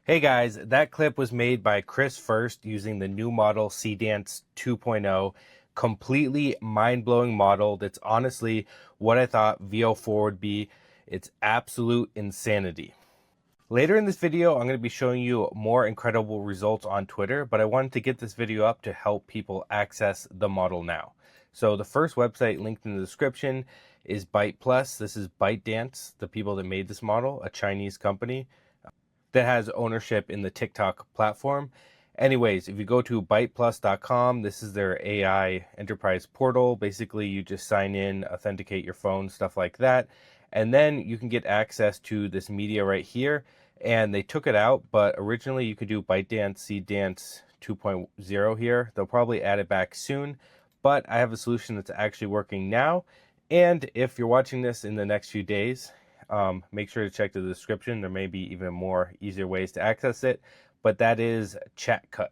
Hey guys, that clip was made by Chris First using the new model Seedance 2.0. Completely mind-blowing model that's honestly what I thought VO4 would be. It's absolute insanity. Later in this video, I'm going to be showing you more incredible results on Twitter, but I wanted to get this video up to help people access the model now. So the first website linked in the description is Byte Plus. This is ByteDance, the people that made this model, a Chinese company that has ownership in the TikTok platform. Anyways, if you go to byteplus.com, this is their AI enterprise portal. Basically, you just sign in, authenticate your phone, stuff like that. And then you can get access to this media right here. And they took it out, but originally you could do ByteDance, Seedance 2.0 here. They'll probably add it back soon, but I have a solution that's actually working now. And if you're watching this in the next few days, make sure to check the description. There may be even more easier ways to access it, but that is ChatCut.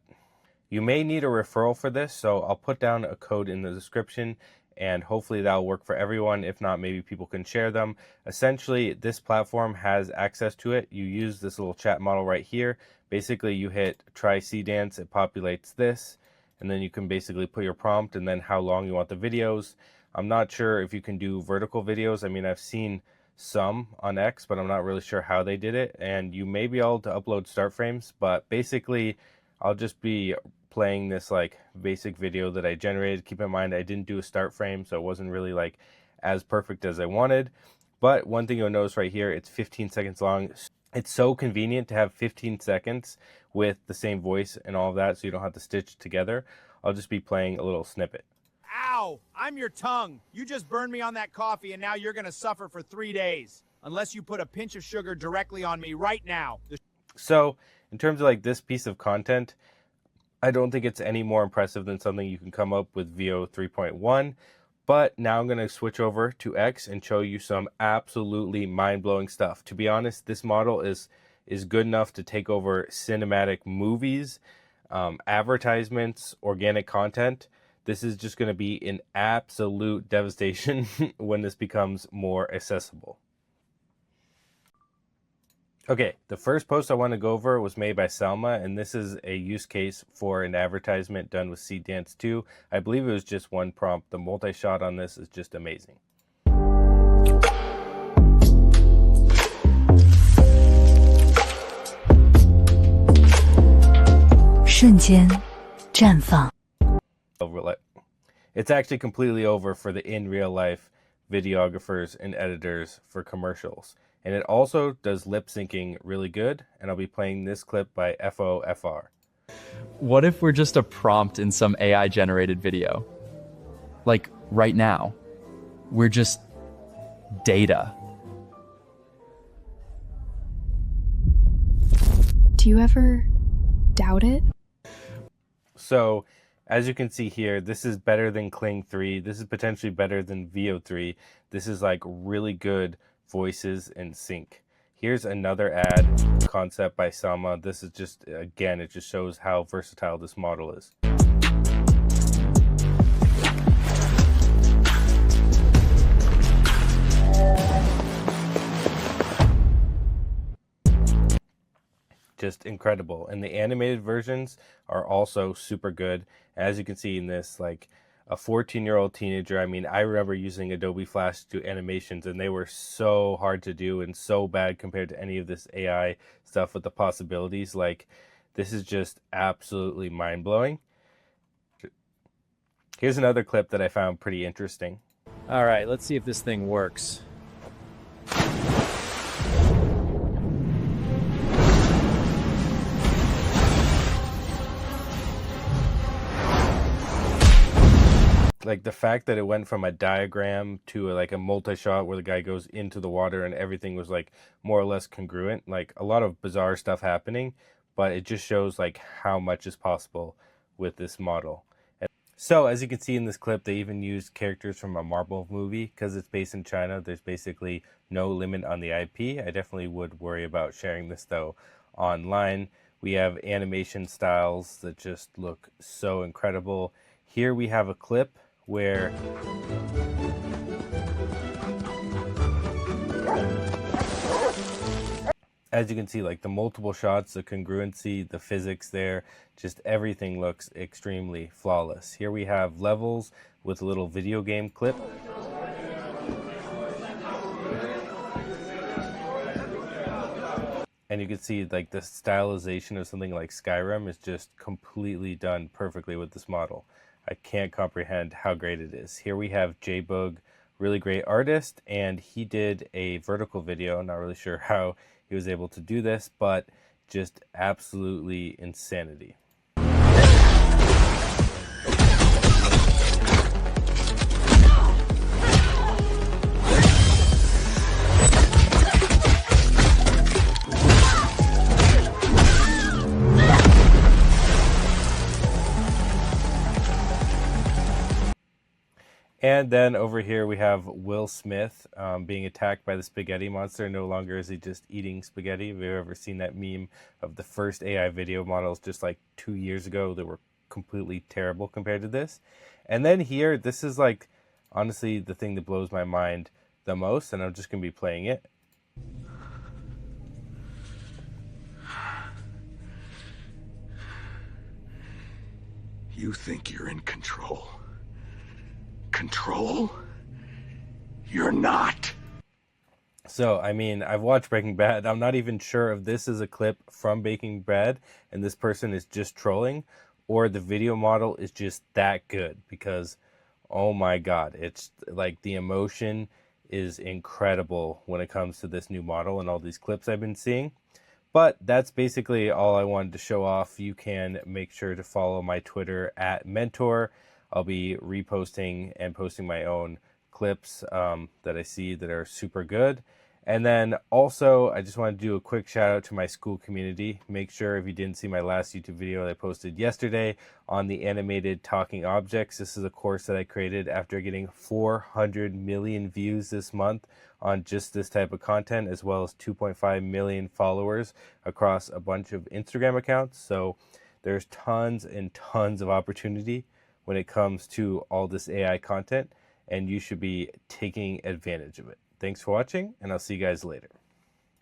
You may need a referral for this, so I'll put down a code in the description and hopefully that'll work for everyone. If not, maybe people can share them. Essentially, this platform has access to it. You use this little chat model right here. Basically, you hit try Seedance, it populates this, and then you can basically put your prompt and then how long you want the videos. I'm not sure if you can do vertical videos. I mean, I've seen some on X, but I'm not really sure how they did it. And you may be able to upload start frames, but basically I'll just be playing this like basic video that I generated. Keep in mind, I didn't do a start frame, so it wasn't really like as perfect as I wanted. But one thing you'll notice right here, it's 15 seconds long. It's so convenient to have 15 seconds with the same voice and all of that, so you don't have to stitch together. I'll just be playing a little snippet. Ow! I'm your tongue. You just burned me on that coffee, and now you're gonna suffer for 3 days. Unless you put a pinch of sugar directly on me right now. So, in terms of like this piece of content, I don't think it's any more impressive than something you can come up with VO 3.1. But now I'm going to switch over to X and show you some absolutely mind-blowing stuff. To be honest, this model is good enough to take over cinematic movies, advertisements, organic content. This is just going to be an absolute devastation when this becomes more accessible. Okay, the first post I want to go over was made by Selma, and this is a use case for an advertisement done with Seedance 2. I believe it was just one prompt. The multi-shot on this is just amazing. It's actually completely over for the in real life videographers and editors for commercials. And it also does lip syncing really good. And I'll be playing this clip by FOFR. What if we're just a prompt in some AI generated video? Like right now, we're just data. Do you ever doubt it? So as you can see here, this is better than Kling 3. This is potentially better than VO3. This is like really good voices in sync. Here's another ad concept by Selma. This is just, again, it just shows how versatile this model is. Just incredible. And the animated versions are also super good. As you can see in this, like a 14-year-old teenager, I mean, I remember using Adobe Flash to do animations, and they were so hard to do and so bad compared to any of this AI stuff with the possibilities. Like, this is just absolutely mind-blowing. Here's another clip that I found pretty interesting. All right, let's see if this thing works. Like the fact that it went from a diagram to like a multi-shot where the guy goes into the water and everything was like more or less congruent, like a lot of bizarre stuff happening, but it just shows like how much is possible with this model. And so as you can see in this clip, they even used characters from a Marvel movie. Because it's based in China, there's basically no limit on the IP. I definitely would worry about sharing this though online. We have animation styles that just look so incredible. Here we have a clip where As you can see, like the multiple shots, the congruency, the physics there, just everything looks extremely flawless. Here we have levels with a little video game clip. And you can see like the stylization of something like Skyrim is just completely done perfectly with this model. I can't comprehend how great it is. Here we have JBoog, really great artist, and he did a vertical video. Not really sure how he was able to do this, but just absolutely insanity. And then over here we have Will Smith being attacked by the spaghetti monster. No longer is he just eating spaghetti. Have you ever seen that meme of the first AI video models just like 2 years ago that were completely terrible compared to this? And then here, this is like honestly the thing that blows my mind the most, and I'm just going to be playing it. You think you're in control? Control? You're not. So, I mean, I've watched Breaking Bad. I'm not even sure if this is a clip from Breaking Bad and this person is just trolling, or the video model is just that good, because, oh my God, it's like the emotion is incredible when it comes to this new model and all these clips I've been seeing. But that's basically all I wanted to show off. You can make sure to follow my Twitter at Mentor. I'll be reposting and posting my own clips that I see that are super good. And then also, I just want to do a quick shout out to my school community. Make sure, if you didn't see my last YouTube video that I posted yesterday on the animated talking objects, this is a course that I created after getting 400 million views this month on just this type of content, as well as 2.5 million followers across a bunch of Instagram accounts. So there's tons and tons of opportunity when it comes to all this AI content, and you should be taking advantage of it. Thanks for watching, and I'll see you guys later.